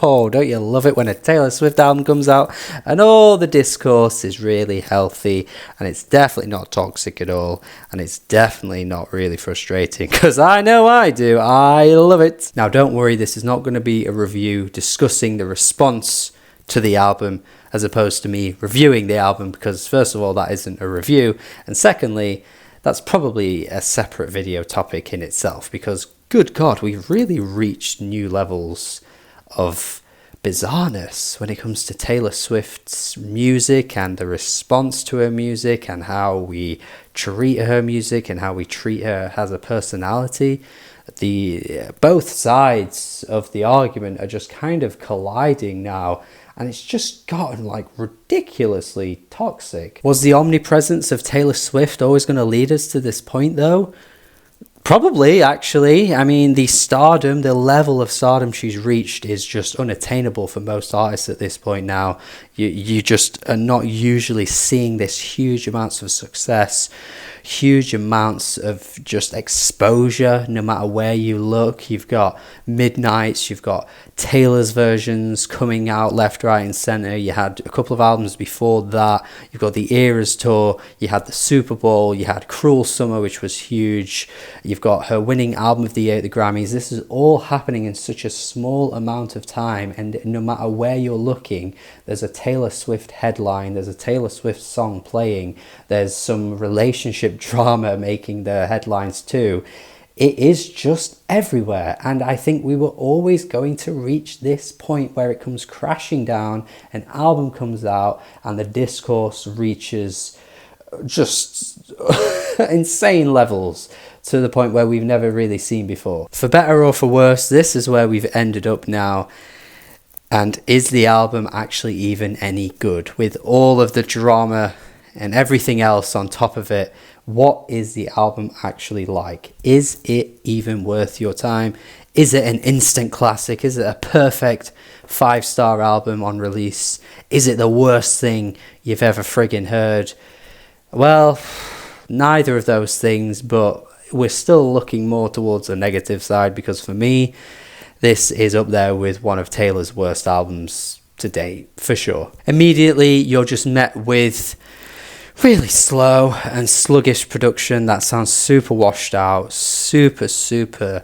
Oh, don't you love it when a Taylor Swift album comes out and all the discourse is really healthy, and it's definitely not toxic at all, and it's definitely not really frustrating, because I know I do. I love it. Now, don't worry, this is not going to be a review discussing the response to the album as opposed to me reviewing the album, because first of all, that isn't a review, and secondly, that's probably a separate video topic in itself, because good God, we've really reached new levels of bizarreness when it comes to Taylor Swift's music and the response to her music and how we treat her music and how we treat her as a personality. Both sides of the argument are just kind of colliding now, and it's just gotten like ridiculously toxic. Was the omnipresence of Taylor Swift always going to lead us to this point though? Probably, actually. I mean, the level of stardom she's reached is just unattainable for most artists at this point now. You just are not usually seeing this huge amounts of success, huge amounts of just exposure, no matter where you look. You've got Midnights, you've got Taylor's versions coming out left, right and centre. You had a couple of albums before that. You've got the Eras tour, you had the Super Bowl, you had Cruel Summer, which was huge. You've got her winning album of the year at the Grammys. This is all happening in such a small amount of time, and no matter where you're looking, there's a Taylor Swift headline, there's a Taylor Swift song playing, there's some relationship drama making the headlines too. It is just everywhere, and I think we were always going to reach this point where it comes crashing down, an album comes out, and the discourse reaches just insane levels to the point where we've never really seen before. For better or for worse, this is where we've ended up now. And is the album actually even any good? With all of the drama and everything else on top of it, what is the album actually like? Is it even worth your time? Is it an instant classic? Is it a perfect 5-star album on release? Is it the worst thing you've ever friggin' heard? Well, neither of those things, but we're still looking more towards the negative side, because for me, this is up there with one of Taylor's worst albums to date, for sure. Immediately, you're just met with really slow and sluggish production that sounds super washed out, super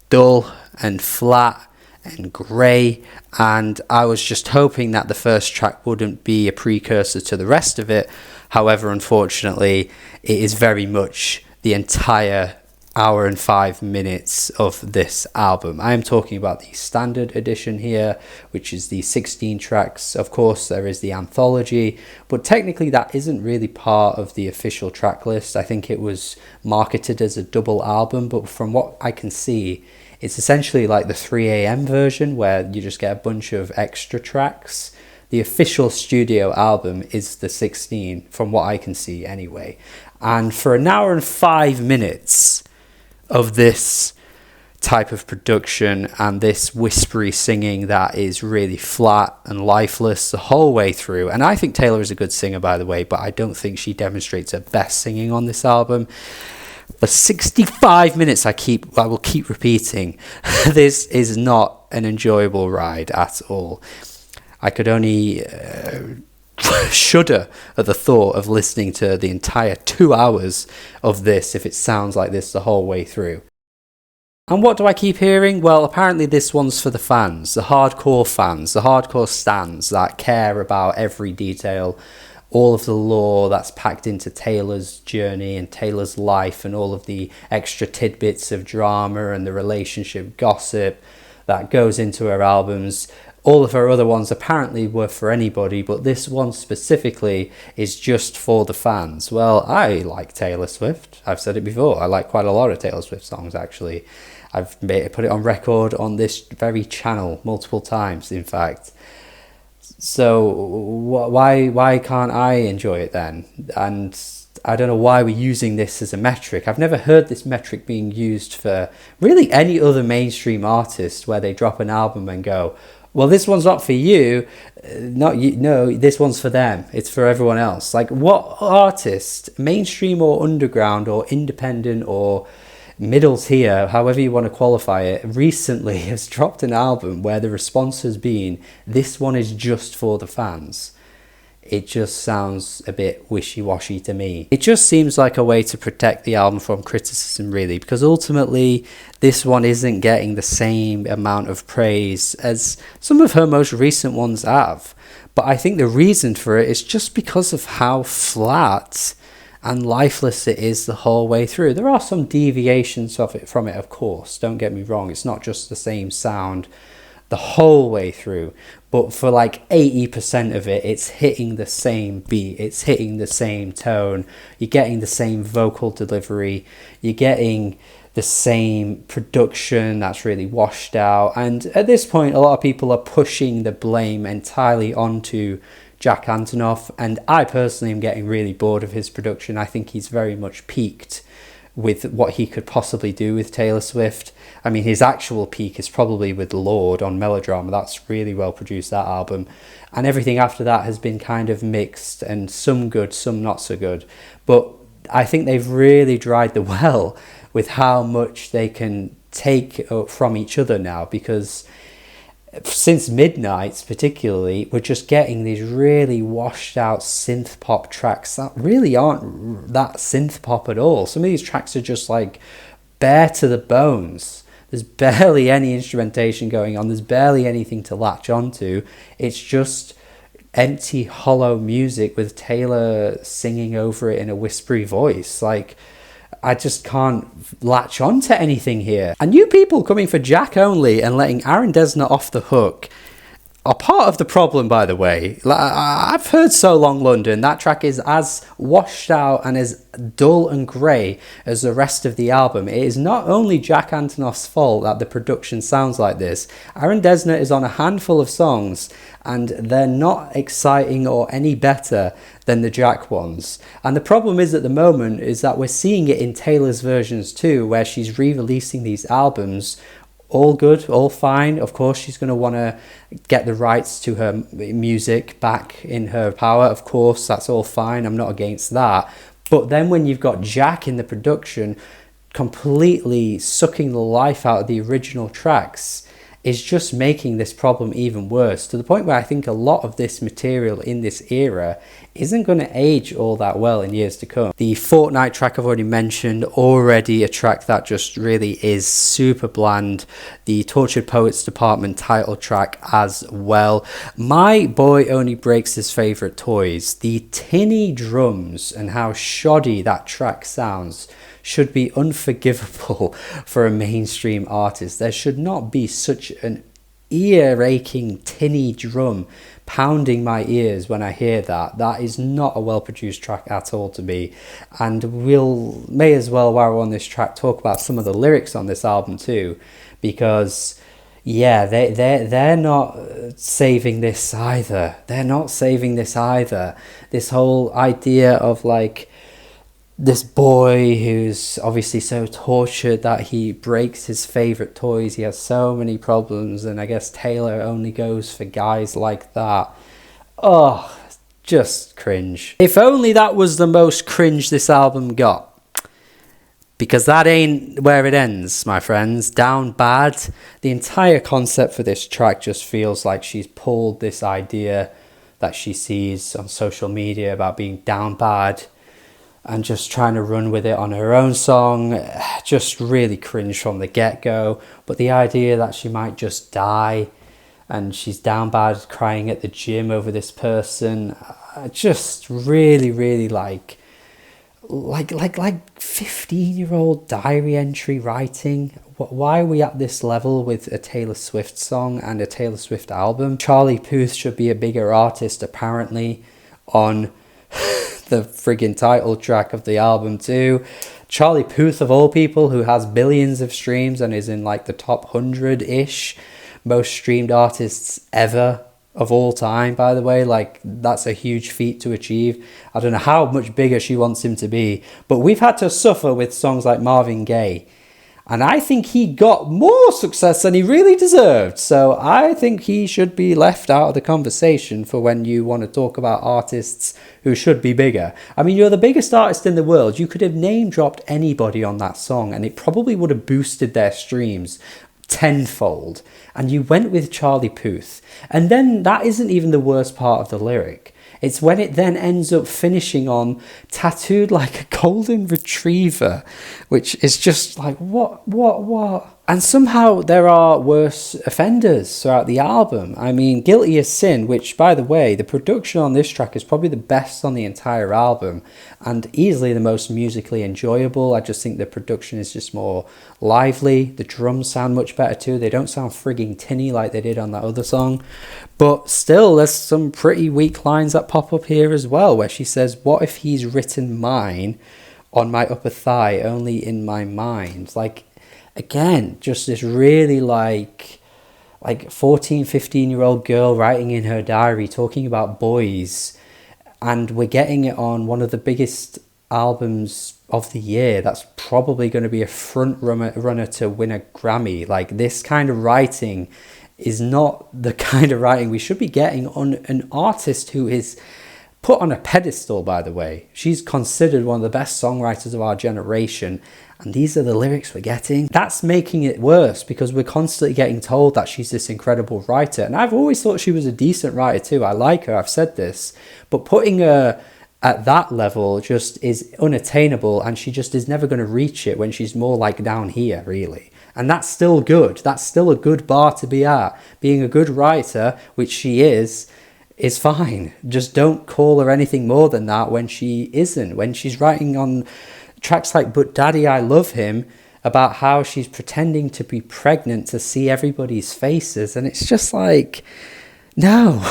dull and flat and grey, and I was just hoping that the first track wouldn't be a precursor to the rest of it. However, unfortunately, it is very much the entire hour and 5 minutes of this album. I am talking about the standard edition here, which is the 16 tracks. Of course, there is the anthology, but technically that isn't really part of the official track list. I think it was marketed as a double album, but from what I can see, it's essentially like the 3 a.m. version where you just get a bunch of extra tracks. The official studio album is the 16, from what I can see anyway. And for an hour and 5 minutes of this type of production and this whispery singing that is really flat and lifeless the whole way through, and I think Taylor is a good singer, by the way, but I don't think she demonstrates her best singing on this album. For 65 minutes, I will keep repeating, this is not an enjoyable ride at all. I could only shudder at the thought of listening to the entire 2 hours of this if it sounds like this the whole way through. And what do I keep hearing? Well, apparently this one's for the fans, the hardcore stans that care about every detail, all of the lore that's packed into Taylor's journey and Taylor's life, and all of the extra tidbits of drama and the relationship gossip that goes into her albums. All of her other ones apparently were for anybody, but this one specifically is just for the fans. Well, I like Taylor Swift. I've said it before. I like quite a lot of Taylor Swift songs, actually. I've put it on record on this very channel multiple times, in fact. So why can't I enjoy it then? And I don't know why we're using this as a metric. I've never heard this metric being used for really any other mainstream artist, where they drop an album and go, well, this one's not for you, not you. No, this one's for them. It's for everyone else. Like, what artist, mainstream or underground or independent or Middles Here, however you want to qualify it, recently has dropped an album where the response has been, this one is just for the fans. It just sounds a bit wishy-washy to me. It just seems like a way to protect the album from criticism, really, because ultimately this one isn't getting the same amount of praise as some of her most recent ones have. But I think the reason for it is just because of how flat and lifeless it is the whole way through. There are some deviations from it, of course, don't get me wrong. It's not just the same sound the whole way through, but for like 80% of it, it's hitting the same beat, it's hitting the same tone, you're getting the same vocal delivery, you're getting the same production that's really washed out. And at this point, a lot of people are pushing the blame entirely onto Jack Antonoff, and I personally am getting really bored of his production. I think he's very much peaked with what he could possibly do with Taylor Swift. I mean, his actual peak is probably with Lorde on Melodrama. That's really well produced, that album. And everything after that has been kind of mixed, and some good, some not so good. But I think they've really dried the well with how much they can take from each other now, because since Midnights particularly, we're just getting these really washed out synth pop tracks that really aren't that synth pop at all. Some of these tracks are just like bare to the bones. There's barely any instrumentation going on. There's barely anything to latch onto. It's just empty, hollow music with Taylor singing over it in a whispery voice. Like, I just can't latch on to anything here. And you people coming for Jack only and letting Aaron Dessner off the hook are part of the problem, by the way. I've heard So Long London. That track is as washed out and as dull and grey as the rest of the album. It is not only Jack Antonoff's fault that the production sounds like this. Aaron Dessner is on a handful of songs and they're not exciting or any better than the Jack ones. And the problem is at the moment is that we're seeing it in Taylor's versions too, where she's re-releasing these albums. All good, all fine. Of course, she's going to want to get the rights to her music back in her power. Of course, that's all fine. I'm not against that. But then when you've got Jack in the production completely sucking the life out of the original tracks, is just making this problem even worse, to the point where I think a lot of this material in this era isn't going to age all that well in years to come. The Fortnite track I've already mentioned, already a track that just really is super bland. The Tortured Poets Department title track as well. My Boy Only Breaks His Favourite Toys. The tinny drums and how shoddy that track sounds should be unforgivable for a mainstream artist. There should not be such an ear-aching tinny drum pounding my ears when I hear that. That is not a well-produced track at all to me. And may as well, while we're on this track, talk about some of the lyrics on this album too, because yeah, they're not saving this either. They're not saving this either. This whole idea of like this boy who's obviously so tortured that he breaks his favourite toys. He has so many problems, and I guess Taylor only goes for guys like that. Oh, just cringe. If only that was the most cringe this album got. Because that ain't where it ends, my friends. Down bad. The entire concept for this track just feels like she's pulled this idea that she sees on social media about being down bad and just trying to run with it on her own song. Just really cringe from the get-go. But the idea that she might just die and she's down bad crying at the gym over this person, just really like 15-year-old diary entry writing. Why are we at this level with a Taylor Swift song and a Taylor Swift album? Charlie Puth should be a bigger artist apparently on the friggin' title track of the album too. Charlie Puth, of all people, who has billions of streams and is in like the top 100-ish most streamed artists ever of all time, by the way. Like, that's a huge feat to achieve. I don't know how much bigger she wants him to be, but we've had to suffer with songs like Marvin Gaye And I think he got more success than he really deserved. So I think he should be left out of the conversation for when you want to talk about artists who should be bigger. I mean, you're the biggest artist in the world. You could have name dropped anybody on that song and it probably would have boosted their streams tenfold. And you went with Charlie Puth. And then that isn't even the worst part of the lyric. It's when it then ends up finishing on tattooed like a golden retriever, which is just like, what? And somehow there are worse offenders throughout the album. I mean, Guilty as Sin, which, by the way, the production on this track is probably the best on the entire album and easily the most musically enjoyable. I just think the production is just more lively. The drums sound much better too. They don't sound frigging tinny like they did on that other song. But still, there's some pretty weak lines that pop up here as well, where she says, what if he's written mine on my upper thigh, only in my mind? Like, again, just this really like 14, 15-year-old girl writing in her diary, talking about boys. And we're getting it on one of the biggest albums of the year. That's probably going to be a front runner to win a Grammy. Like, this kind of writing is not the kind of writing we should be getting on an artist who is put on a pedestal, by the way. She's considered one of the best songwriters of our generation, and these are the lyrics we're getting. That's making it worse because we're constantly getting told that she's this incredible writer, and I've always thought she was a decent writer too. I like her, I've said this, but putting her at that level just is unattainable, and she just is never going to reach it when she's more like down here, really. And that's still good. That's still a good bar to be at. Being a good writer, which she is fine. Just don't call her anything more than that when she isn't. When she's writing on tracks like But Daddy, I Love Him, about how she's pretending to be pregnant to see everybody's faces. And it's just like, no.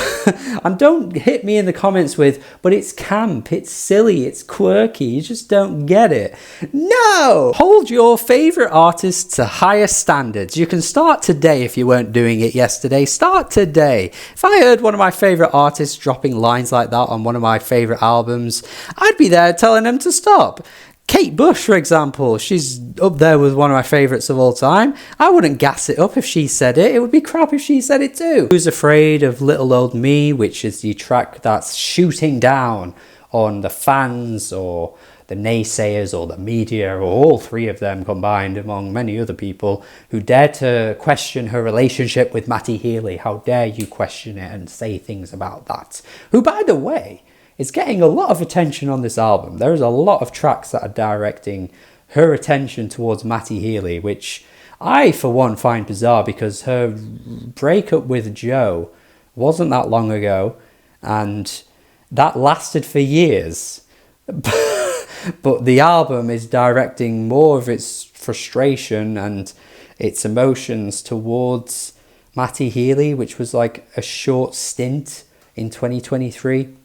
And don't hit me in the comments with, but it's camp, it's silly, it's quirky, you just don't get it. No! Hold your favourite artists to higher standards. You can start today if you weren't doing it yesterday. Start today. If I heard one of my favourite artists dropping lines like that on one of my favourite albums, I'd be there telling them to stop. Kate Bush, for example, she's up there with one of my favourites of all time. I wouldn't gas it up if she said it. It would be crap if she said it too. Who's Afraid of Little Old Me, which is the track that's shooting down on the fans or the naysayers or the media, or all three of them combined, among many other people who dare to question her relationship with Matty Healy. How dare you question it and say things about that? Who, by the way, is getting a lot of attention on this album. There is a lot of tracks that are directing her attention towards Matty Healy, which I, for one, find bizarre because her breakup with Joe wasn't that long ago, and that lasted for years. But the album is directing more of its frustration and its emotions towards Matty Healy, which was like a short stint in 2023.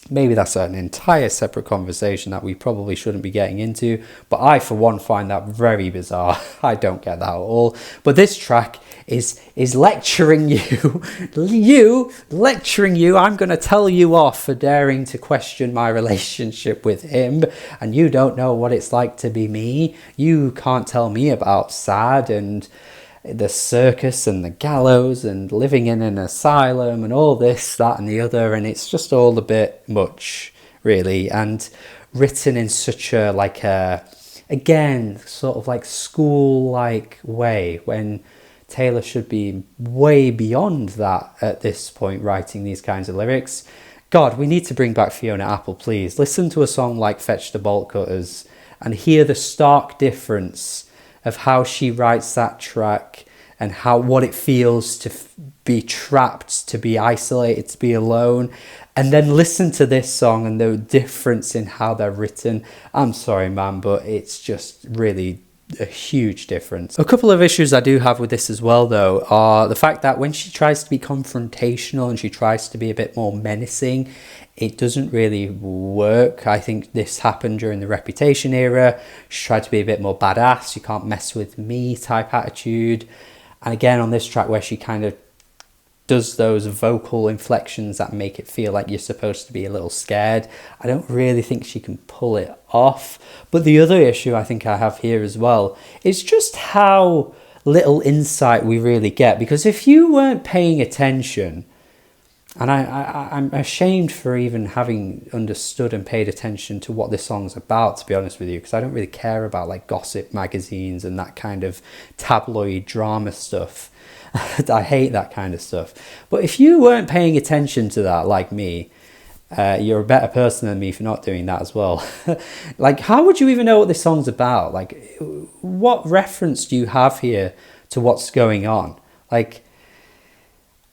Maybe that's an entire separate conversation that we probably shouldn't be getting into, but I, for one, find that very bizarre. I don't get that at all. But this track is lecturing you, lecturing you. I'm going to tell you off for daring to question my relationship with him, and you don't know what it's like to be me. You can't tell me about sad and the circus and the gallows and living in an asylum and all this, that and the other, and it's just all a bit much, really, and written in such a, like a, again, sort of like school-like way, when Taylor should be way beyond that at this point, writing these kinds of lyrics. God, we need to bring back Fiona Apple, please. Listen to a song like Fetch the Bolt Cutters and hear the stark difference of how she writes that track and what it feels to be trapped, to be isolated, to be alone. And then listen to this song and the difference in how they're written. I'm sorry, man, but it's just really a huge difference. A couple of issues I do have with this as well, though, are the fact that when she tries to be confrontational and she tries to be a bit more menacing, it doesn't really work. I think this happened during the Reputation era. She tried to be a bit more badass, you can't mess with me type attitude. And again on this track where she kind of does those vocal inflections that make it feel like you're supposed to be a little scared. I don't really think she can pull it off. But the other issue I think I have here as well is just how little insight we really get. Because if you weren't paying attention, and I'm ashamed for even having understood and paid attention to what this song's about, to be honest with you, because I don't really care about like gossip magazines and that kind of tabloid drama stuff. I hate that kind of stuff. But if you weren't paying attention to that, like me, you're a better person than me for not doing that as well. Like, how would you even know what this song's about? Like, what reference do you have here to what's going on? Like,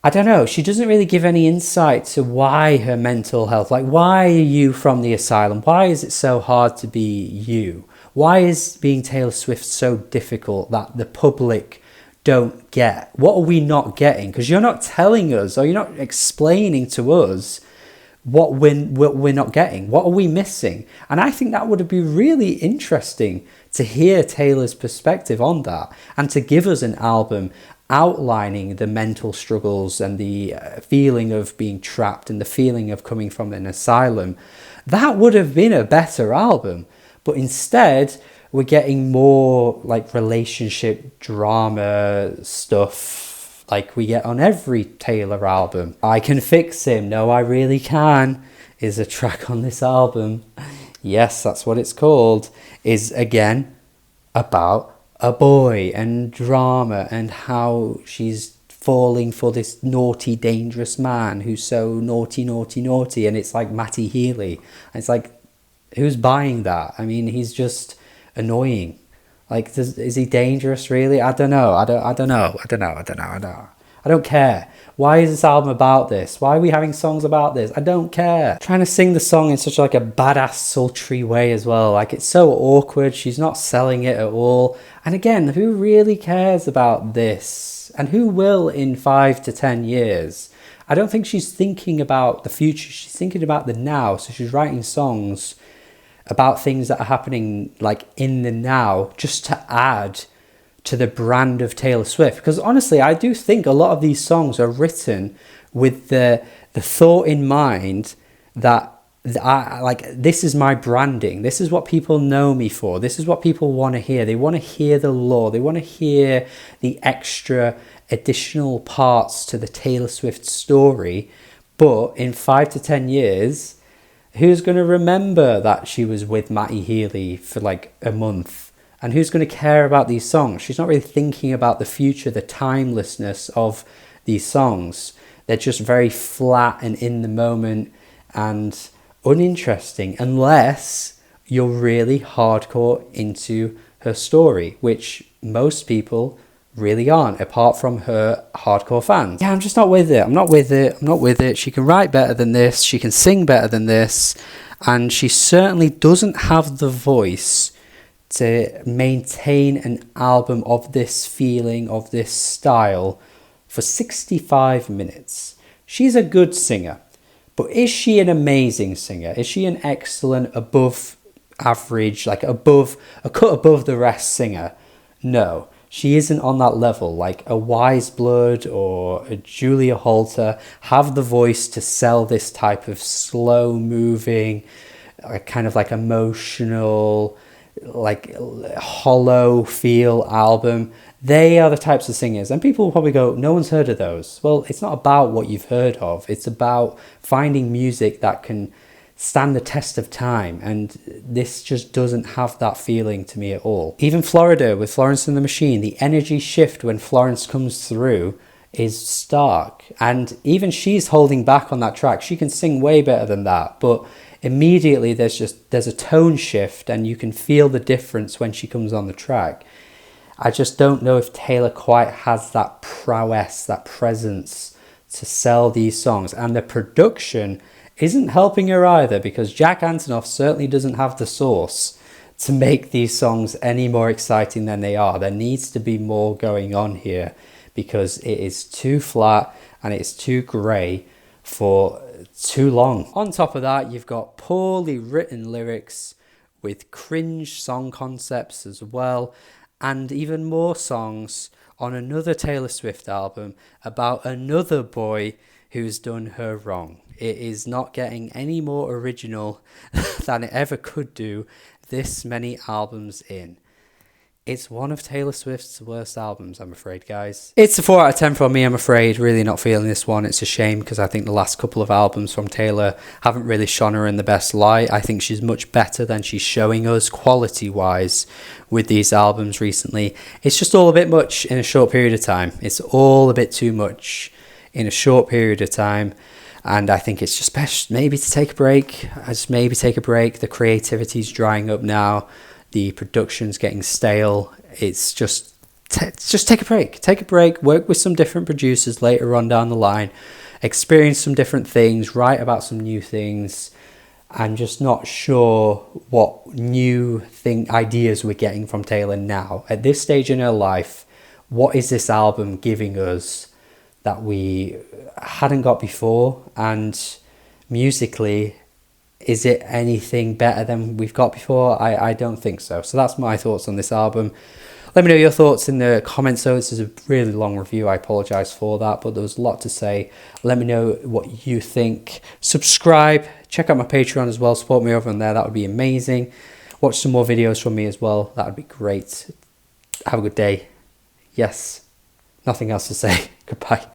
I don't know. She doesn't really give any insight to why her mental health, like, why are you from the asylum? Why is it so hard to be you? Why is being Taylor Swift so difficult that the public don't get? What are we not getting? Because you're not telling us, or you're not explaining to us what we're not getting. What are we missing? And I think that would be really interesting to hear Taylor's perspective on that, and to give us an album outlining the mental struggles and the feeling of being trapped and the feeling of coming from an asylum. That would have been a better album. But instead, we're getting more like relationship drama stuff like we get on every Taylor album. I Can Fix Him, No I Really Can, is a track on this album. Yes, that's what it's called. Is again about a boy and drama and how she's falling for this naughty, dangerous man who's so naughty, naughty, naughty. And it's like Matty Healy. And it's like, who's buying that? I mean, he's just annoying. Like, is he dangerous, really? I don't know. I don't care. Why is this album about this? Why are we having songs about this? I don't care. Trying to sing the song in such like a badass, sultry way as well. Like, it's so awkward. She's not selling it at all. And again, who really cares about this? And who will in 5 to 10 years? I don't think she's thinking about the future. She's thinking about the now. So she's writing songs about things that are happening like in the now, just to add to the brand of Taylor Swift. Because honestly, I do think a lot of these songs are written with the thought in mind that this is my branding. This is what people know me for. This is what people want to hear. They want to hear the lore. They want to hear the extra additional parts to the Taylor Swift story. But in 5 to 10 years, who's going to remember that she was with Matty Healy for like a month? And who's going to care about these songs? She's not really thinking about the future, the timelessness of these songs. They're just very flat and in the moment and uninteresting, unless you're really hardcore into her story, which most people really aren't, apart from her hardcore fans. Yeah, I'm just not with it. I'm not with it. She can write better than this. She can sing better than this. And she certainly doesn't have the voice to maintain an album of this feeling, of this style, for 65 minutes. She's a good singer, but is she an amazing singer? Is she an excellent, above average, like a cut above the rest singer? No, she isn't on that level. Like a Wise Blood or a Julia Holter have the voice to sell this type of slow moving, kind of like emotional, like hollow feel album. They are the types of singers, and people will probably go, no one's heard of those. Well, it's not about what you've heard of. It's about finding music that can stand the test of time, and this just doesn't have that feeling to me at all. Even Florida with Florence and the Machine, the energy shift when Florence comes through is stark, and even she's holding back on that track. She can sing way better than that, but immediately there's a tone shift, and you can feel the difference when she comes on the track. I just don't know if Taylor quite has that prowess, that presence to sell these songs, and the production isn't helping her either, because Jack Antonoff certainly doesn't have the sauce to make these songs any more exciting than they are. There needs to be more going on here, because it is too flat and it's too grey for too long. On top of that, you've got poorly written lyrics with cringe song concepts as well. and even more songs on another Taylor Swift album about another boy who's done her wrong. It is not getting any more original than it ever could do this many albums in. It's one of Taylor Swift's worst albums, I'm afraid, guys. It's a 4 out of 10 from me, I'm afraid. Really not feeling this one. It's a shame because I think the last couple of albums from Taylor haven't really shone her in the best light. I think she's much better than she's showing us quality-wise with these albums recently. It's just all a bit much in a short period of time. It's all a bit too much in a short period of time. And I think it's just best maybe to take a break. The creativity's drying up now. The production's getting stale. It's just take a break. Take a break. Work with some different producers later on down the line. Experience some different things. Write about some new things. I'm just not sure what new ideas we're getting from Taylor now. At this stage in her life, what is this album giving us that we hadn't got before? And musically, is it anything better than we've got before? I don't think so. So that's my thoughts on this album. Let me know your thoughts in the comments. So this is a really long review. I apologise for that, but there was a lot to say. Let me know what you think. Subscribe. Check out my Patreon as well. Support me over on there. That would be amazing. Watch some more videos from me as well. That would be great. Have a good day. Yes. Nothing else to say. Goodbye.